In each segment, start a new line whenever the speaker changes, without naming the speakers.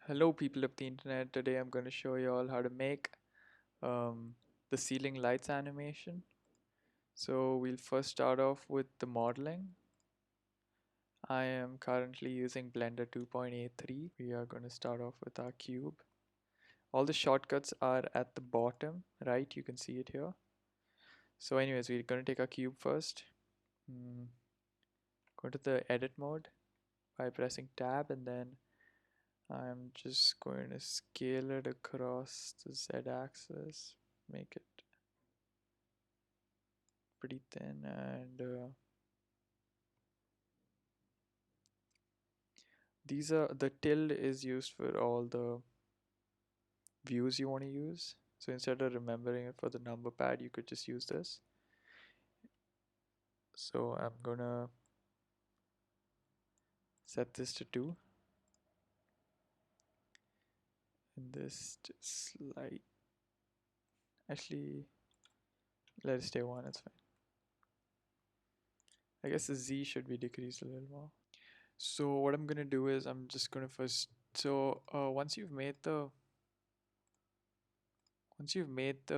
Hello people of the internet, today I'm going to show you all how to make um, the ceiling lights animation. So we'll first start off with the modeling. I am currently using Blender 2.83. We are going to start off with our cube. All the shortcuts are at the bottom right, you can see it here. So anyways, we're going to take our cube first. Go to the edit mode by pressing tab, and then I'm just going to scale it across the Z axis, make it pretty thin, and these are the tilde is used for all the views you want to use. So instead of remembering it for the number pad, you could just use this. So I'm gonna set this to 2, and this just slight, actually let it stay 1, it's fine. I guess the Z should be decreased a little more. So what I'm gonna do is I'm just gonna first, so once you've made the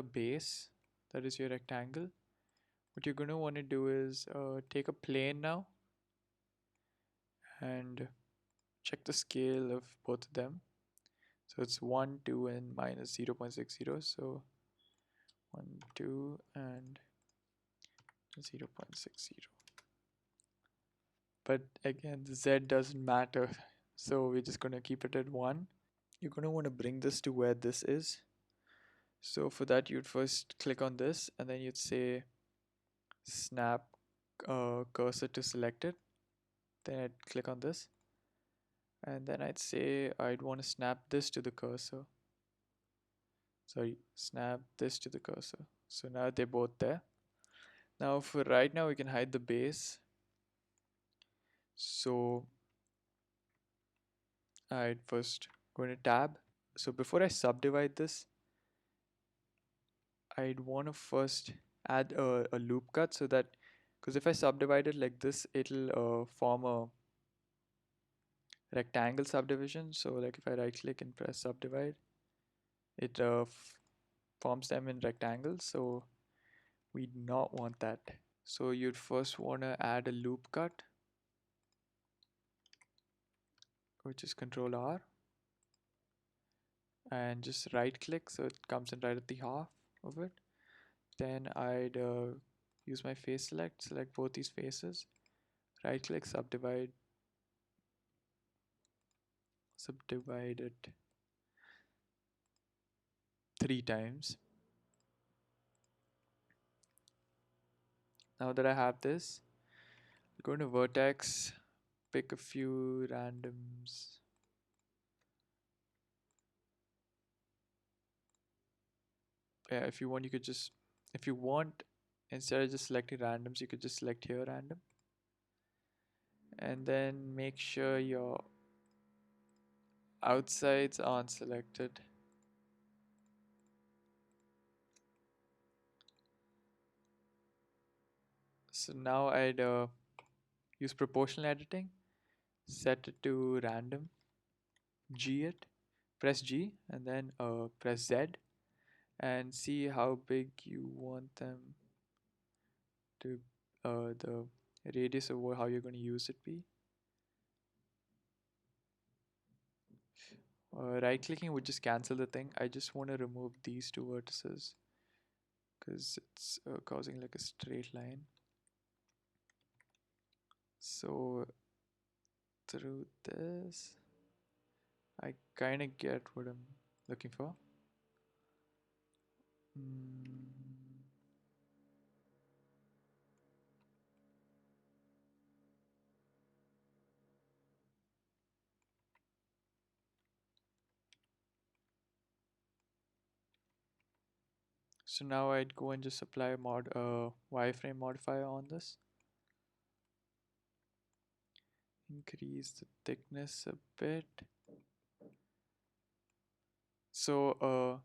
base, that is your rectangle, what you're gonna want to do is take a plane now and check the scale of both of them. So it's 1, 2, and minus 0.60. So 1, 2, and 0.60. But again, the Z doesn't matter. So we're just going to keep it at 1. You're going to want to bring this to where this is. So for that, you'd first click on this, and then you'd say snap cursor to selected. Then I'd click on this. And then I'd say I'd want to snap this to the cursor. Sorry, snap this to the cursor. So now they're both there. Now for right now we can hide the base. So I'd first go into tab. So before I subdivide this, I'd want to first add a loop cut, so that, because if I subdivide it like this, it'll form a rectangle subdivision. So like if I right click and press subdivide, it forms them in rectangles. So we do not want that. So you'd first want to add a loop cut, which is Control R, and just right click so it comes in right at the half of it. Then I'd use my face select both these faces, right click, subdivide it 3 times. Now that I have this, go to vertex, pick a few randoms. Yeah, if you want, you could just, if you want, instead of just selecting randoms, you could just select here random, and then make sure your outsides aren't selected. So now I'd use proportional editing, set it to random, G it, press G, and then press Z, and see how big you want them to, the radius of how you're going to use it be. Right clicking would just cancel the thing. I just want to remove these 2 vertices because it's causing like a straight line. So through this, I kind of get what I'm looking for. So now I'd go and just apply a wireframe modifier on this. Increase the thickness a bit. So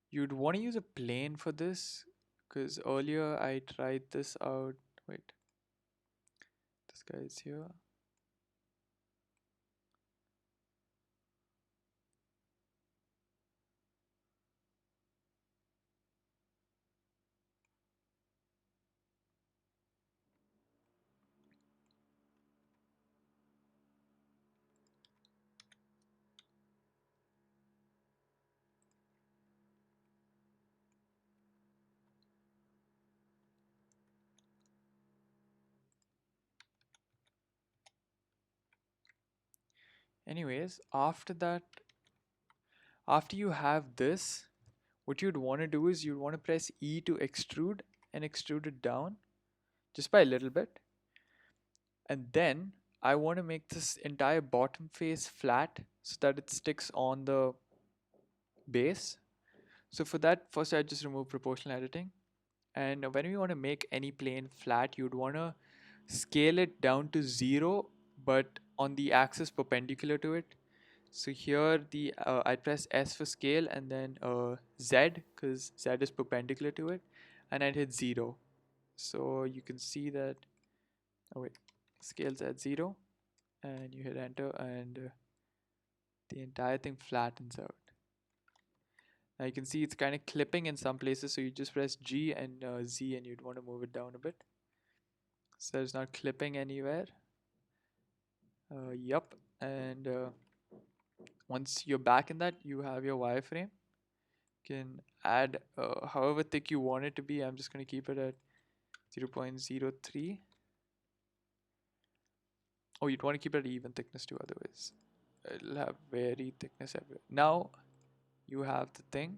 you'd want to use a plane for this, because earlier I tried this out. Wait, this guy is here. anyways, after that, after you have this, what you'd want to do is you'd want to press E to extrude and extrude it down just by a little bit. And then I want to make this entire bottom face flat so that it sticks on the base. So for that, first I just remove proportional editing. And when you want to make any plane flat, you'd want to scale it down to 0, but on the axis perpendicular to it. So here I press S for scale and then Z because Z is perpendicular to it, and I'd hit 0. So you can see that, oh wait, scale's at 0, and you hit enter, and the entire thing flattens out. Now you can see it's kind of clipping in some places, so you just press G and Z, and you'd want to move it down a bit. So it's not clipping anywhere. Yup, and once you're back in that, you have your wireframe. You can add however thick you want it to be. I'm just going to keep it at 0.03. Oh, you'd want to keep it at even thickness too, otherwise it'll have very thickness everywhere. Now you have the thing,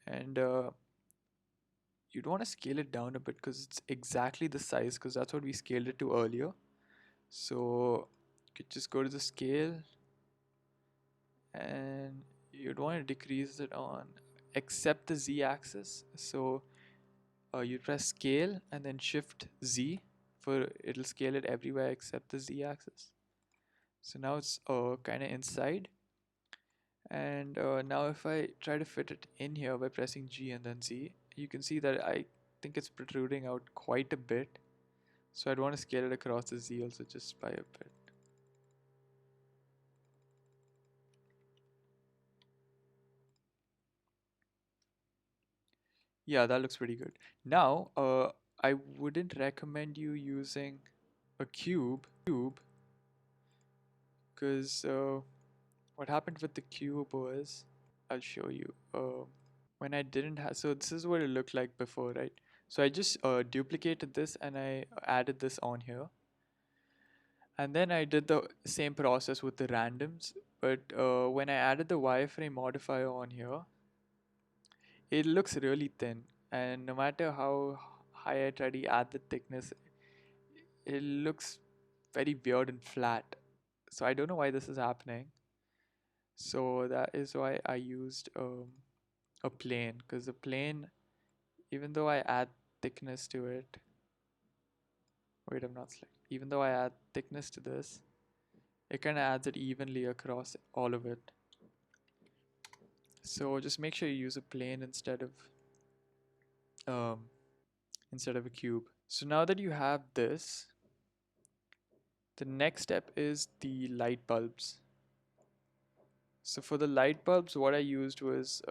and you'd want to scale it down a bit because it's exactly the size, because that's what we scaled it to earlier. So you could just go to the scale, and you'd want to decrease it on except the z-axis. So you press scale and then shift Z, for it'll scale it everywhere except the z-axis. So now it's kind of inside, and now if I try to fit it in here by pressing G and then Z, you can see that I think it's protruding out quite a bit. So I'd want to scale it across the Z also just by a bit. Yeah, that looks pretty good. Now, I wouldn't recommend you using a cube because what happened with the cube was, I'll show you. When I didn't have, so this is what it looked like before, right? So I just duplicated this and I added this on here. And then I did the same process with the randoms. But when I added the wireframe modifier on here, it looks really thin. And no matter how high I try to add the thickness, it looks very weird and flat. So I don't know why this is happening. So that is why I used a plane, because the plane, even though I add thickness to it, wait, I'm not select. Even though I add thickness to this, it kind of adds it evenly across all of it. So just make sure you use a plane um, instead of a cube. So now that you have this, the next step is the light bulbs. So for the light bulbs, what I used was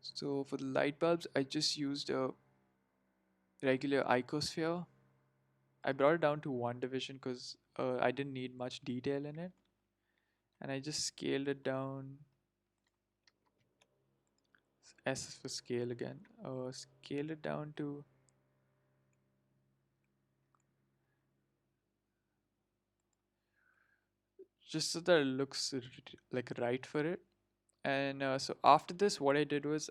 so for the light bulbs, I just used a regular icosphere. I brought it down to 1 division because I didn't need much detail in it, and I just scaled it down. S for scale again. Scale it down to just so that it looks like right for it. And so after this, what I did was,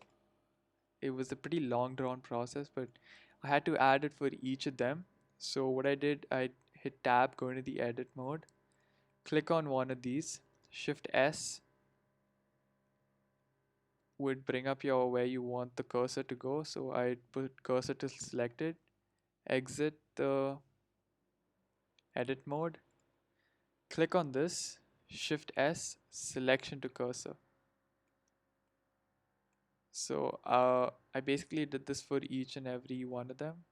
it was a pretty long drawn process, but I had to add it for each of them. So what I did, I hit tab, go into the edit mode, click on one of these, shift S would bring up your where you want the cursor to go. So I put cursor to selected, exit the edit mode, click on this, shift S, selection to cursor. So I basically did this for each and every one of them.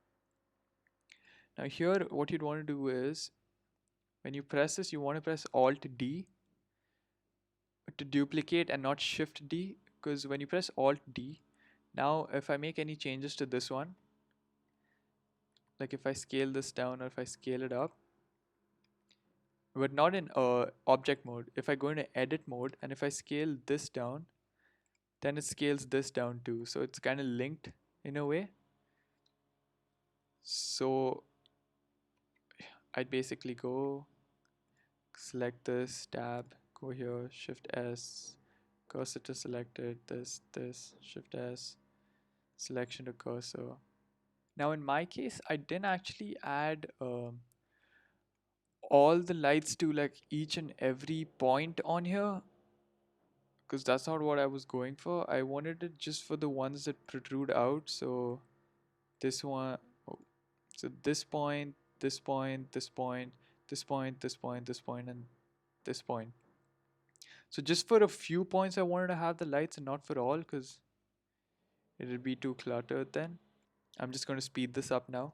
Now here, what you'd want to do is, when you press this, you want to press Alt D to duplicate and not Shift D, because when you press Alt D, now if I make any changes to this one, like if I scale this down or if I scale it up, but not in object mode. If I go into edit mode and if I scale this down, then it scales this down too. So it's kind of linked in a way. So I'd basically go select this tab, go here, Shift S, cursor to selected, this, Shift S, selection to cursor. Now in my case, I didn't actually add all the lights to like each and every point on here because that's not what I was going for. I wanted it just for the ones that protrude out. So this one, oh, so this point, this point, this point, this point, this point, this point, and this point. So just for a few points, I wanted to have the lights and not for all because it would be too cluttered then. I'm just going to speed this up now.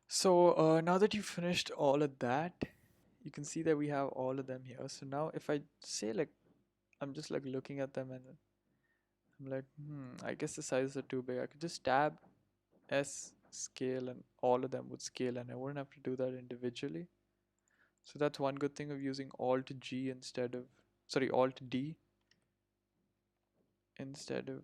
So now that you've finished all of that, you can see that we have all of them here. So now if I say like, I'm just like looking at them and I'm like, I guess the sizes are too big. I could just tab S scale and all of them would scale and I wouldn't have to do that individually. So that's one good thing of using Alt G instead of, sorry, Alt D instead of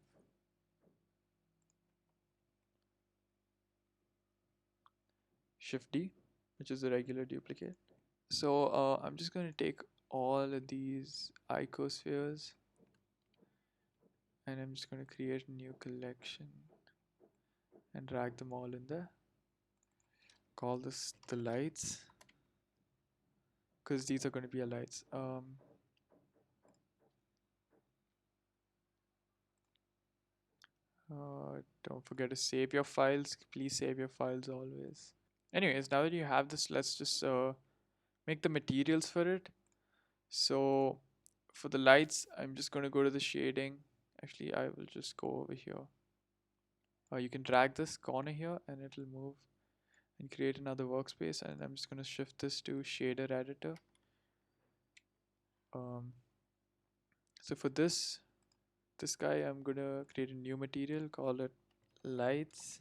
Shift D, which is a regular duplicate. So I'm just going to take all of these icospheres and I'm just going to create a new collection and drag them all in there. Call this the lights because these are going to be our lights. Don't forget to save your files. Please save your files always. Anyways, now that you have this, let's just make the materials for it. So for the lights, I'm just going to go to the shading. Actually, I will just go over here. You can drag this corner here and it'll move and create another workspace. And I'm just going to shift this to shader editor. So for this guy, I'm going to create a new material, call it lights.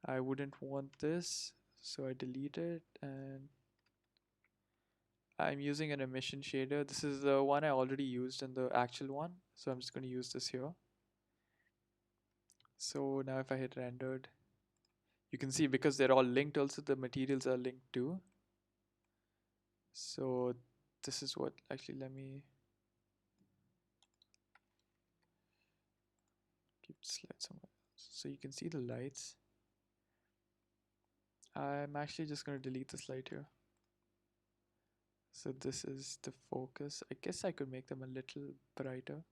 I wouldn't want this, so I delete it and I'm using an emission shader. This is the one I already used in the actual one, so I'm just going to use this here. So now if I hit rendered, you can see because they're all linked also the materials are linked too. So this is what, actually let me keep the slide somewhere else. So you can see the lights. I'm actually just going to delete the slide here. So this is the focus. I guess I could make them a little brighter.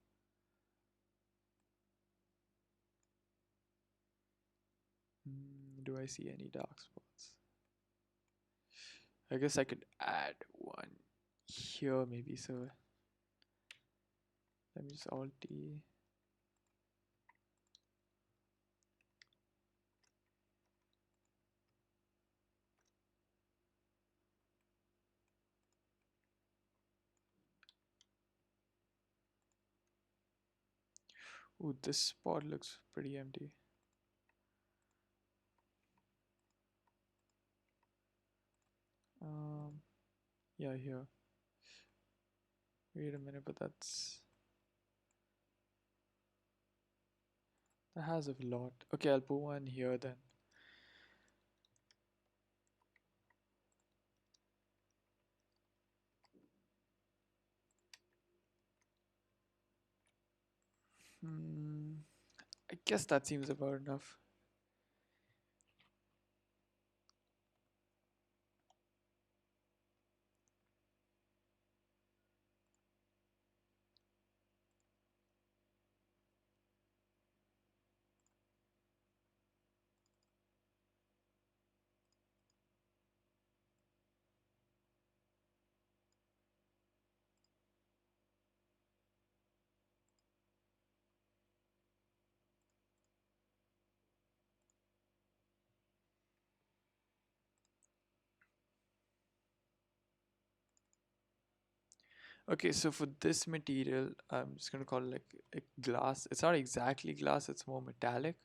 Do I see any dark spots? I guess I could add one here maybe. So let me just Alt D. Ooh, this spot looks pretty empty. Yeah, here. Wait a minute, but that has a lot. Okay, I'll put one here then. I guess that seems about enough. Okay, so for this material, I'm just gonna call it like a glass. It's not exactly glass, it's more metallic.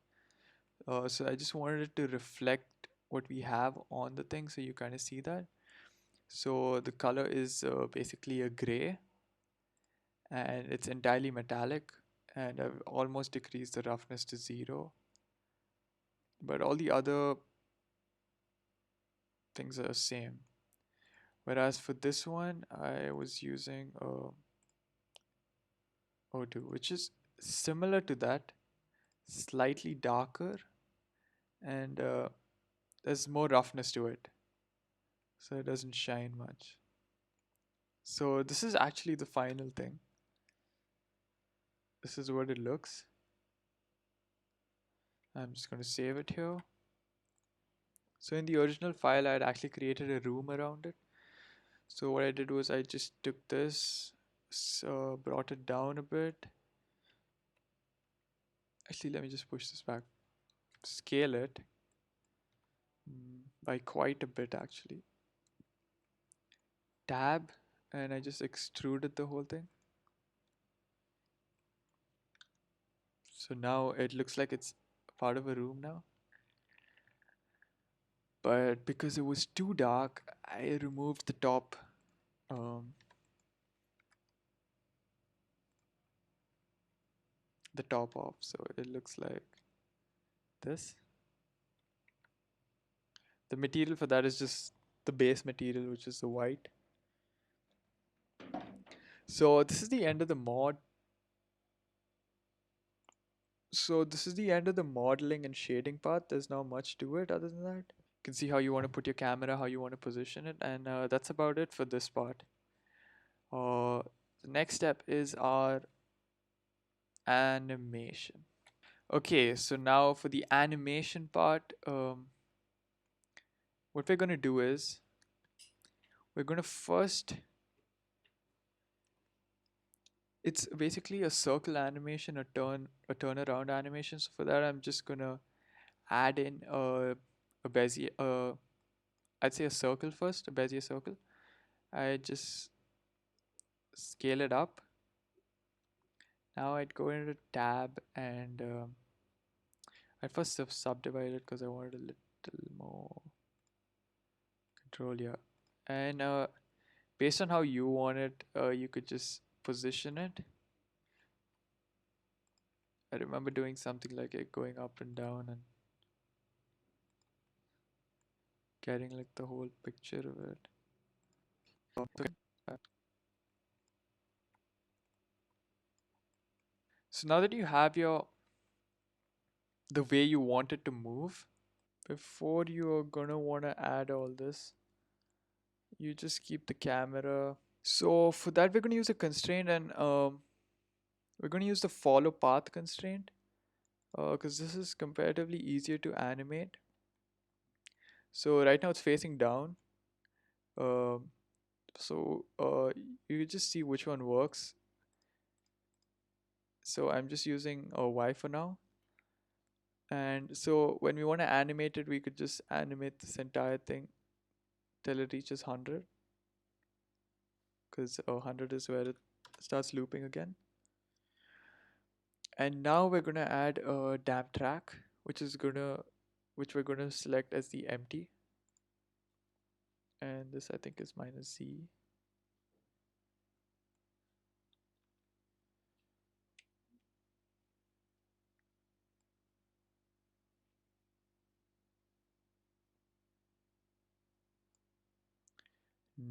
So I just wanted it to reflect what we have on the thing so you kind of see that. So the color is basically a gray and it's entirely metallic, and I've almost decreased the roughness to 0, but all the other things are the same. Whereas for this one, I was using O2, which is similar to that, slightly darker, and there's more roughness to it, so it doesn't shine much. So this is actually the final thing. This is what it looks. I'm just going to save it here. So in the original file, I had actually created a room around it. So what I did was I just took this, brought it down a bit. Actually, let me just push this back. Scale it by quite a bit actually. Tab, and I just extruded the whole thing. So now it looks like it's part of a room now. But because it was too dark, I removed the top. Um, the top off, so it looks like this. The material for that is just the base material, which is the white. So this is the end of the mod. So this is the end of the modeling and shading part. There's not much to it other than that. You can see how you want to put your camera, how you want to position it, and that's about it for this part. The next step is our animation. Okay, so now for the animation part, what we're going to do is we're going to first, it's basically a circle animation, a turnaround animation. So for that, I'm just gonna add in a Bezier, I'd say a circle first, a Bezier circle. I just scale it up. Now I'd go into tab and I'd first subdivide it because I wanted a little more control here. And based on how you want it, you could just position it. I remember doing something like it, going up and down and getting like the whole picture of it. Okay. So now that you have your the way you want it to move, before you're gonna wanna add all this, you just keep the camera. So for that, we're gonna use a constraint, and we're gonna use the follow path constraint, because this is comparatively easier to animate. So right now it's facing down. Um, you just see which one works. So I'm just using a Y for now. And so when we want to animate it, we could just animate this entire thing till it reaches 100, because 100 is where it starts looping again. And now we're gonna add a damp track, which we're gonna select as the empty. And this I think is -Z.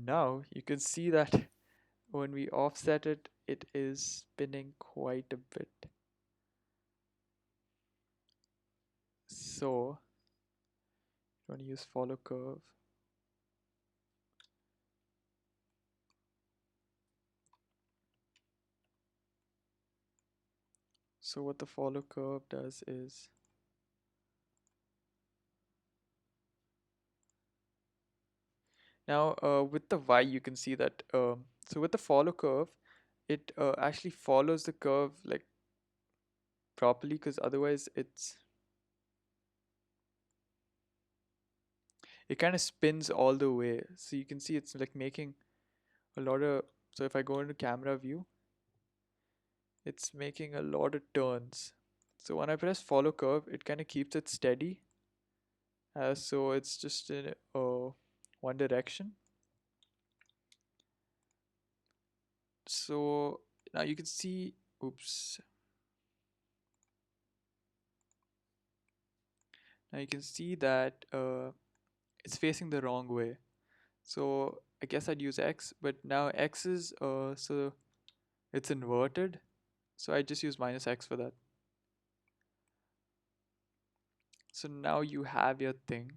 Now you can see that when we offset it, it is spinning quite a bit. So I'm gonna use follow curve. So what the follow curve does is now with the Y you can see that so with the follow curve, it actually follows the curve like properly, because otherwise it kind of spins all the way. So you can see it's like making a lot of, so if I go into camera view, it's making a lot of turns. So when I press follow curve, it kind of keeps it steady. So it's just in one direction. So now you can see, oops. Now you can see that it's facing the wrong way. So I guess I'd use X, but now X is so it's inverted. So I just use minus X for that. So now you have your thing.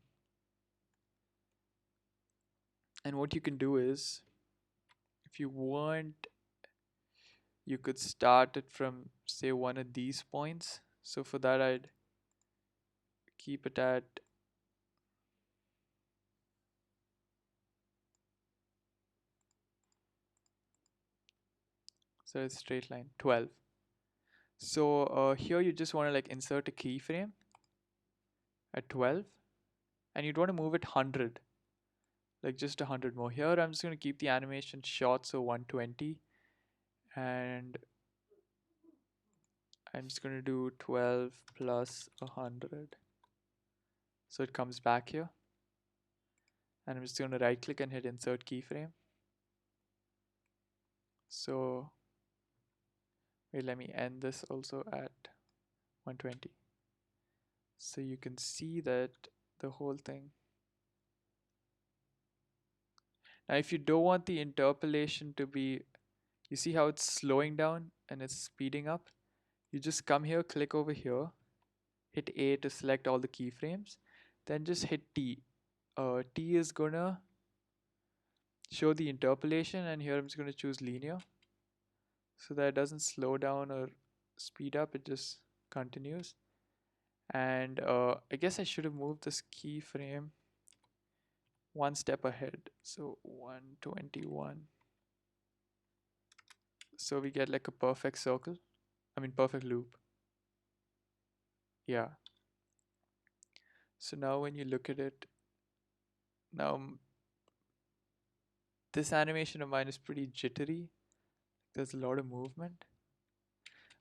And what you can do is, if you want, you could start it from say one of these points. So for that I'd keep it at so it's straight line 12. So here you just want to like insert a keyframe at 12 and you'd want to move it 100, like just 100 more. Here I'm just going to keep the animation short, so 120, and I'm just going to do 12 plus 100. So it comes back here. And I'm just going to right click and hit insert keyframe. So wait, let me end this also at 120. So you can see that the whole thing. Now if you don't want the interpolation to be, you see how it's slowing down and it's speeding up? You just come here, click over here, hit A to select all the keyframes, then just hit T. T is gonna show the interpolation, and here I'm just gonna choose linear so that it doesn't slow down or speed up, it just continues. And I guess I should have moved this keyframe one step ahead, so 121. So we get like a perfect circle, I mean perfect loop. Yeah. So now when you look at it, now this animation of mine is pretty jittery. There's a lot of movement.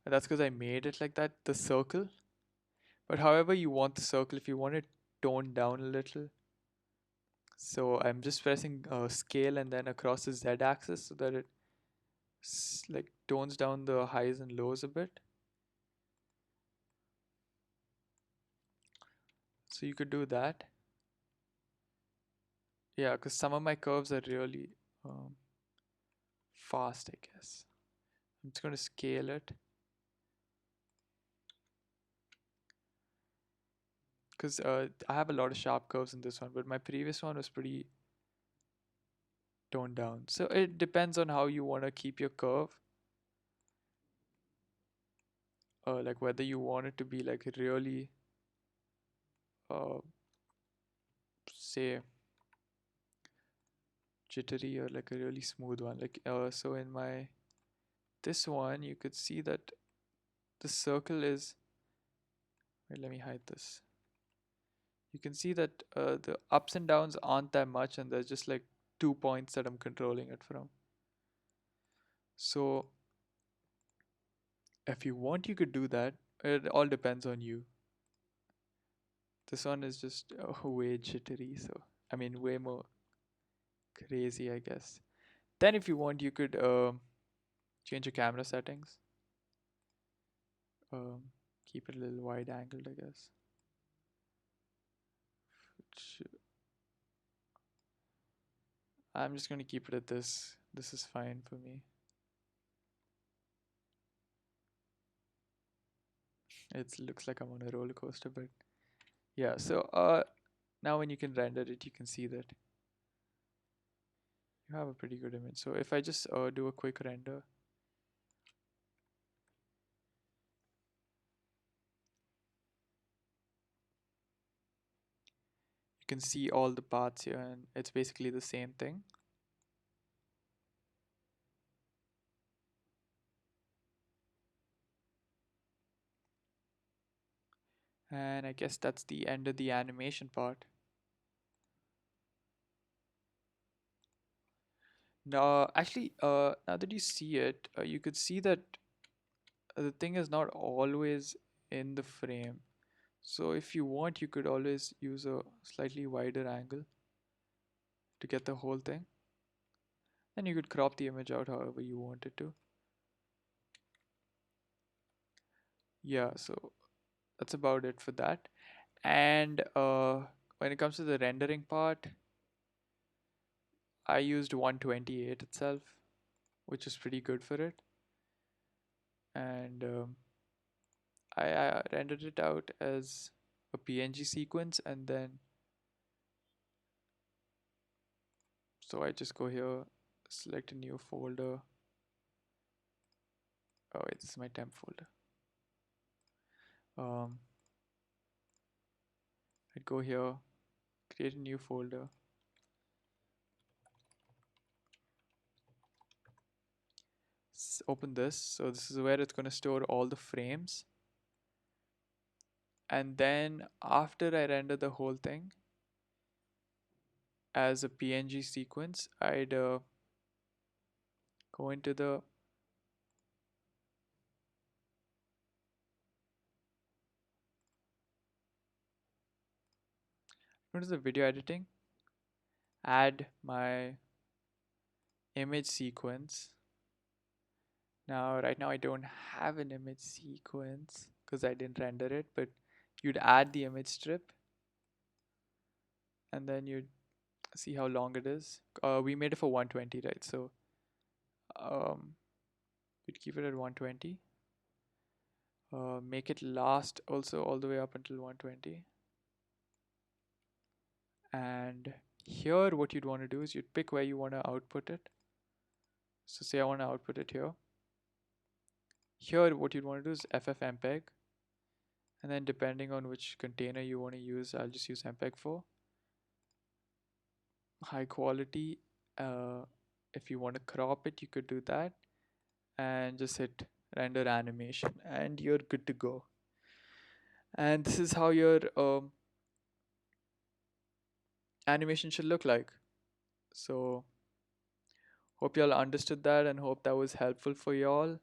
And that's because I made it like that, the circle. But however you want the circle, if you want it toned down a little. So I'm just pressing scale and then across the Z axis so that it like tones down the highs and lows a bit. So you could do that. Yeah, because some of my curves are really fast, I guess. I'm just going to scale it. Because I have a lot of sharp curves in this one, but my previous one was pretty toned down. So it depends on how you want to keep your curve. Like whether you want it to be like really, say, jittery or like a really smooth one. Like so in my this one, you could see that the circle is. Wait, let me hide this. You can see that the ups and downs aren't that much, and there's just like 2 points that I'm controlling it from. So if you want, you could do that. It all depends on you. This one is just way jittery, so I mean way more crazy, I guess. Then if you want, you could change your camera settings. Keep it a little wide angled, I guess. I'm just going to keep it at this. This is fine for me. It looks like I'm on a roller coaster, but yeah. So now when you can render it, you can see that you have a pretty good image. So if I just do a quick render, you can see all the parts here, and it's basically the same thing. And I guess that's the end of the animation part. Now, actually, now that you see it, you could see that the thing is not always in the frame. So if you want, you could always use a slightly wider angle to get the whole thing. And you could crop the image out however you wanted to. Yeah, so that's about it for that. And when it comes to the rendering part, I used 128 itself, which is pretty good for it. And I rendered it out as a PNG sequence, and then so I just go here, select a new folder. Oh wait, this is my temp folder. Um, I'd go here, create a new folder, open this. So this is where it's going to store all the frames. And then after I render the whole thing as a PNG sequence, I'd go into the video editing, add my image sequence. Now, right now I don't have an image sequence because I didn't render it, but you'd add the image strip and then you'd see how long it is. We made it for 120, right? So um, we'd keep it at 120. Make it last also all the way up until 120. And here what you'd want to do is you'd pick where you want to output it. So say I want to output it here. Here what you'd want to do is ffmpeg, and then depending on which container you want to use, I'll just use mpeg 4. High quality, if you want to crop it, you could do that, and just hit render animation and you're good to go. And this is how your animation should look like. So hope y'all understood that and hope that was helpful for y'all.